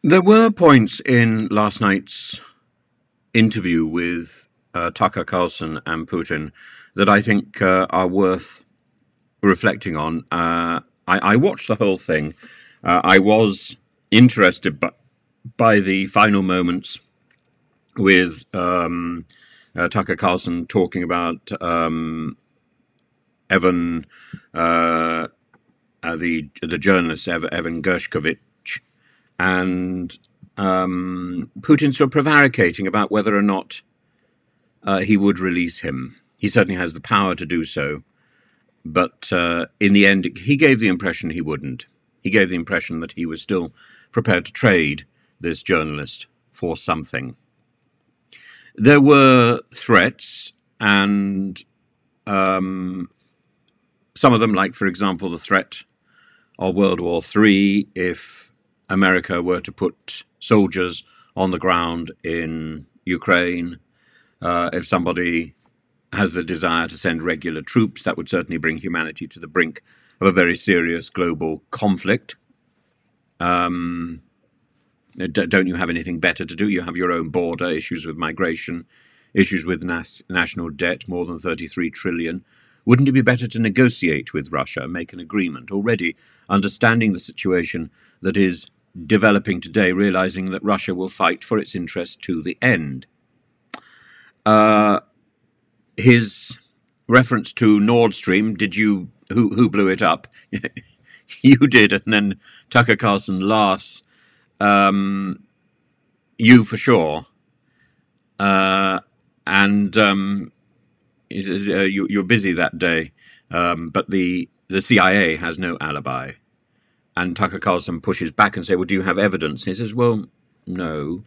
There were points in last night's interview with Tucker Carlson and Putin that I think are worth reflecting on. I watched the whole thing. I was interested by the final moments with Tucker Carlson talking about Evan, the journalist Evan Gershkovich, and Putin sort of prevaricating about whether or not he would release him. He certainly has the power to do so, but in the end, he gave the impression he wouldn't. He gave the impression that he was still prepared to trade this journalist for something. There were threats, and some of them, like, for example, the threat of World War III if America were to put soldiers on the ground in Ukraine. If somebody has the desire to send regular troops, that would certainly bring humanity to the brink of a very serious global conflict. Don't you have anything better to do? You have your own border, issues with migration, issues with national debt, more than 33 trillion. Wouldn't it be better to negotiate with Russia, make an agreement? Already understanding the situation that is developing today, realizing that Russia will fight for its interest to the end. His reference to Nord Stream, who blew it up? You did, and then Tucker Carlson laughs. You for sure. You're busy that day, but the CIA has no alibi. And Tucker Carlson pushes back and says, well, do you have evidence? And he says, well, no.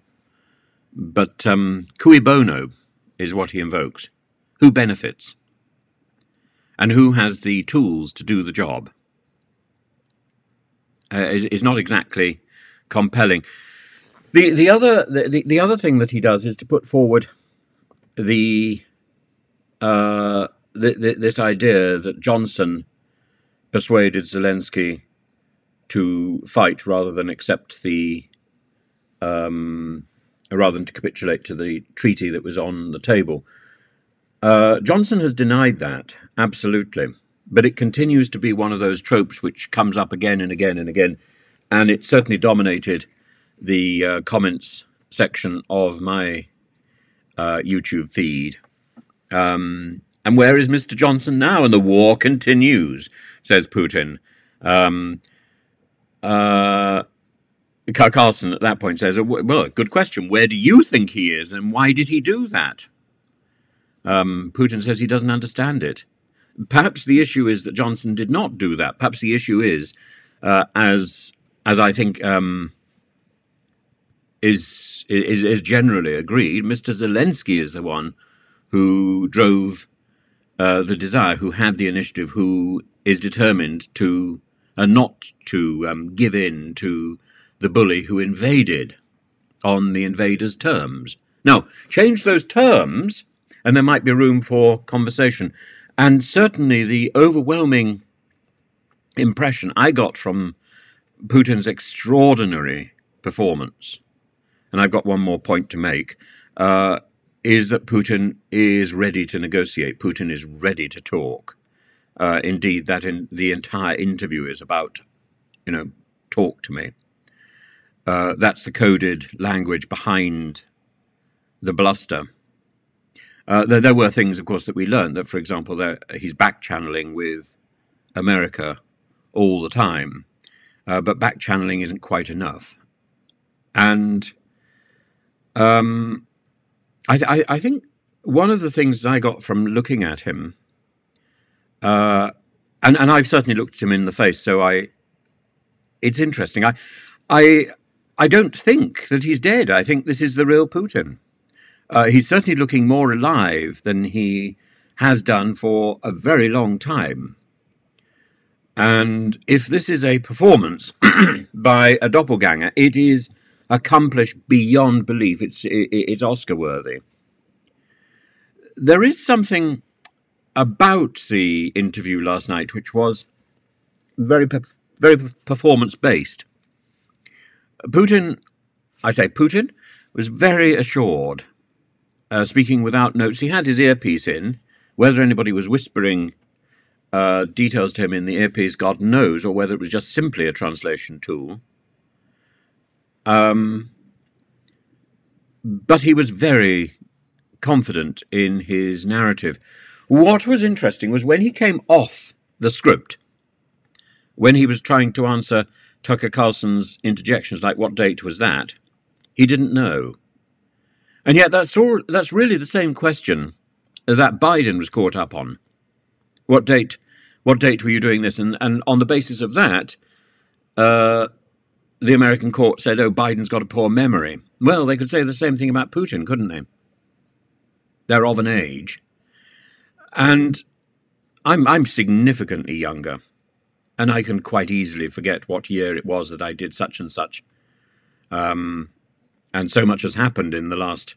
But cui bono is what he invokes. Who benefits? And who has the tools to do the job? Is not exactly compelling. The other thing that he does is to put forward this idea that Johnson persuaded Zelensky to fight rather than accept rather than to capitulate to the treaty that was on the table. Johnson has denied that, absolutely, but it continues to be one of those tropes which comes up again and again and again, and it certainly dominated the comments section of my YouTube feed. And where is Mr. Johnson now? And the war continues, says Putin. Carlson at that point says, well, good question. Where do you think he is, and why did he do that? Putin says he doesn't understand it. Perhaps the issue is that Johnson did not do that. Perhaps the issue is, as I think is generally agreed, Mr. Zelensky is the one who drove the desire, who had the initiative, who is determined to not to give in to the bully who invaded on the invader's terms. Now, change those terms, and there might be room for conversation. And certainly the overwhelming impression I got from Putin's extraordinary performance, and I've got one more point to make, is that Putin is ready to negotiate. Putin is ready to talk. Indeed, that in the entire interview is about, talk to me. That's the coded language behind the bluster. There were things, of course, that we learned that, for example, he's back-channeling with America all the time, but back-channeling isn't quite enough. And I think one of the things that I got from looking at him, and I've certainly looked at him in the face, so it's interesting. I don't think that he's dead. I think this is the real Putin. He's certainly looking more alive than he has done for a very long time. And if this is a performance by a doppelganger, it is accomplished beyond belief. It's Oscar-worthy. There is something about the interview last night which was very performance-based. Putin I say Putin was very assured, speaking without notes. He had his earpiece in. Whether anybody was whispering details to him in the earpiece, God knows, or whether it was just simply a translation tool. But he was very confident in his narrative. What was interesting was when he came off the script, when he was trying to answer Tucker Carlson's interjections, like what date was that, he didn't know. And yet that's really the same question that Biden was caught up on. What date were you doing this? And on the basis of that, the American court said, oh, Biden's got a poor memory. Well, they could say the same thing about Putin, couldn't they? They're of an age. And I'm significantly younger, and I can quite easily forget what year it was that I did such and such. And so much has happened in the last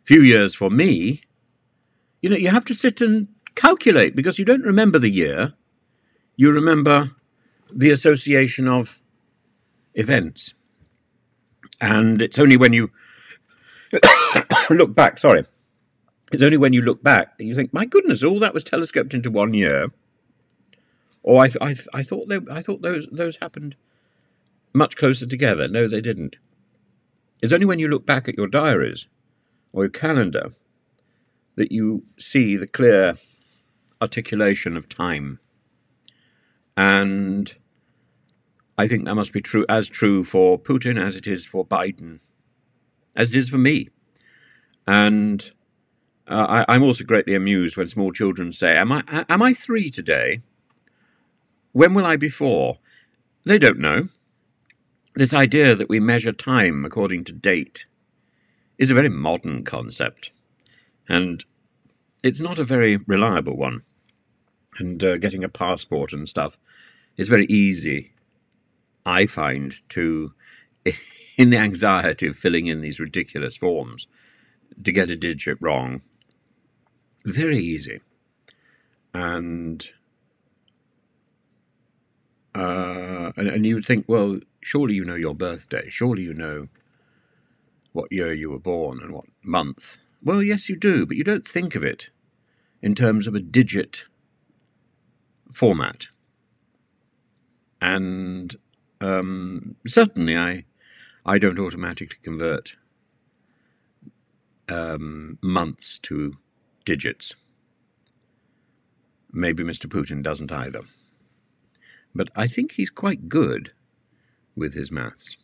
few years for me. You know, you have to sit and calculate, because you don't remember the year. You remember the association of events. And it's only when you look back, it's only when you look back that you think, my goodness, all that was telescoped into 1 year. Or I thought those happened much closer together. No, they didn't. It's only when you look back at your diaries or your calendar that you see the clear articulation of time. And I think that must be true for Putin as it is for Biden, as it is for me. And I'm also greatly amused when small children say, am I 3 today? When will I be 4? They don't know. This idea that we measure time according to date is a very modern concept, and it's not a very reliable one. And getting a passport and stuff is very easy, I find, in the anxiety of filling in these ridiculous forms, to get a digit wrong. Very easy. And you would think, well, surely you know your birthday. Surely you know what year you were born and what month. Well, yes, you do, but you don't think of it in terms of a digit format. And certainly I don't automatically convert months to digits. Maybe Mr. Putin doesn't either. But I think he's quite good with his maths.